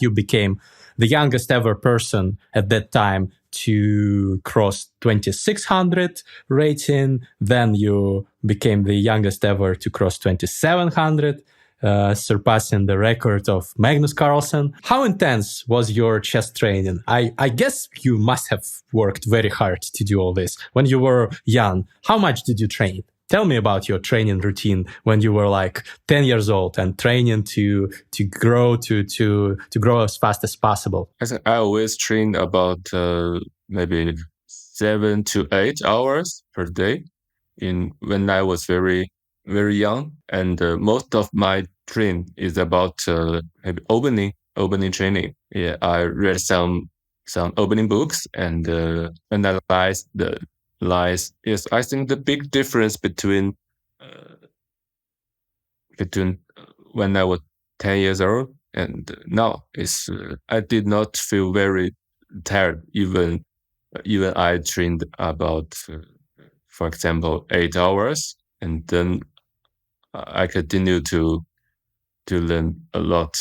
you became the youngest ever person at that time to cross 2600 rating. Then you became the youngest ever to cross 2700, surpassing the record of Magnus Carlsen. How intense was your chess training? I guess you must have worked very hard to do all this when you were young. How much did you train? Tell me about your training routine when you were like 10 years old and training to grow to grow as fast as possible. I think I always train about maybe 7 to 8 hours per day when I was very, very young. And most of my train is about maybe opening training. Yeah, I read some opening books and analyze the lies. Yes, I think the big difference between when I was 10 years old and now is I did not feel very tired even I trained about for example 8 hours, and then I continue to learn a lot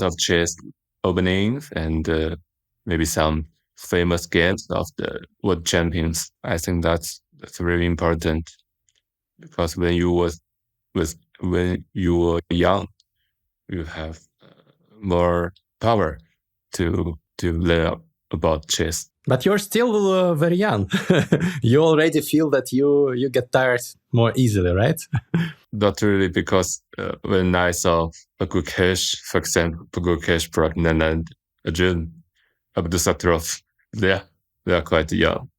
of chess openings and maybe some famous games of the world champions. I think that's really important, because when you were young, you have more power to learn about chess. But you're still very young. You already feel that you get tired more easily, right? Not really, because when I saw Gukesh, for example, Gukesh, Pragnan, and Arjun Abdusattorov, they are quite young.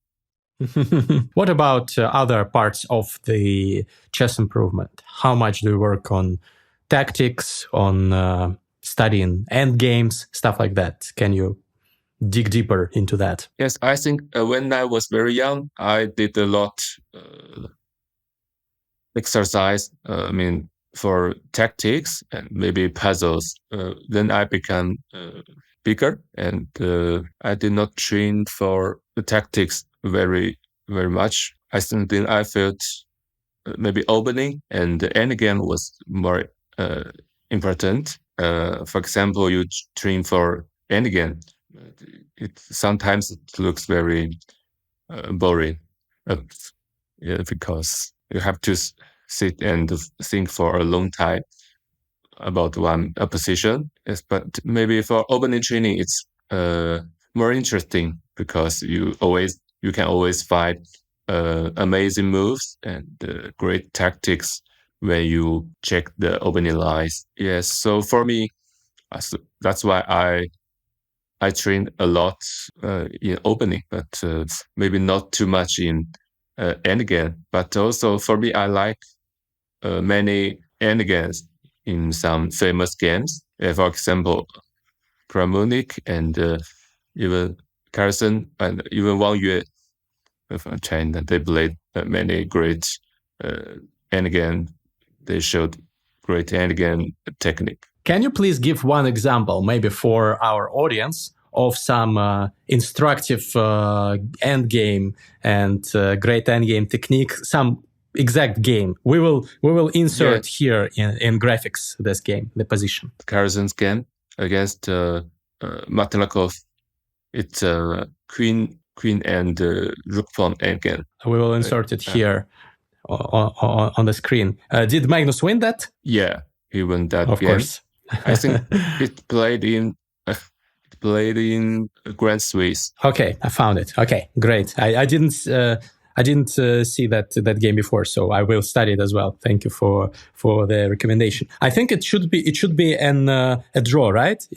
What about other parts of the chess improvement? How much do you work on tactics, on studying end games, stuff like that? Can you dig deeper into that? Yes, I think when I was very young, I did a lot exercise. For tactics and maybe puzzles. Then I became bigger, and I did not train for the tactics very, very much. I think then I felt maybe opening and the end game was more important. For example, you train for end game. Sometimes it looks very boring, because you have to sit and think for a long time about one position. Yes, but maybe for opening training, it's more interesting, because you can always find amazing moves and great tactics when you check the opening lines. Yes, so for me, that's why I train a lot in opening, but maybe not too much in endgame. But also for me, I like many endgames in some famous games. For example, Kramunik and even Carlsen and even Wang Yue from China, they played many great endgame. They showed great endgame technique. Can you please give one example, maybe for our audience, of some instructive endgame and great endgame technique, some exact game? We will insert here in graphics this game, the position. Carlsen's game against Matlikov. It's queen and rook pawn endgame. We will insert it here on the screen. Did Magnus win that? Yeah, he won that of game. Of course. I think it played in Grand Swiss. Okay, I found it. Okay, great. I didn't see that game before, so I will study it as well. Thank you for the recommendation. I think it should be a draw, right?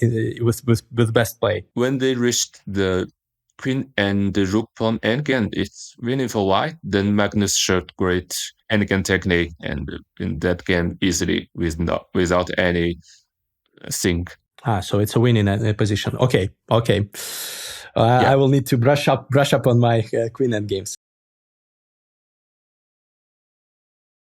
With best play. When they reached the queen and the rook pawn endgame, it's winning for white. Then Magnus showed great endgame technique, and in that game easily without any sink. So it's a winning position. Okay. I will need to brush up on my queen end games.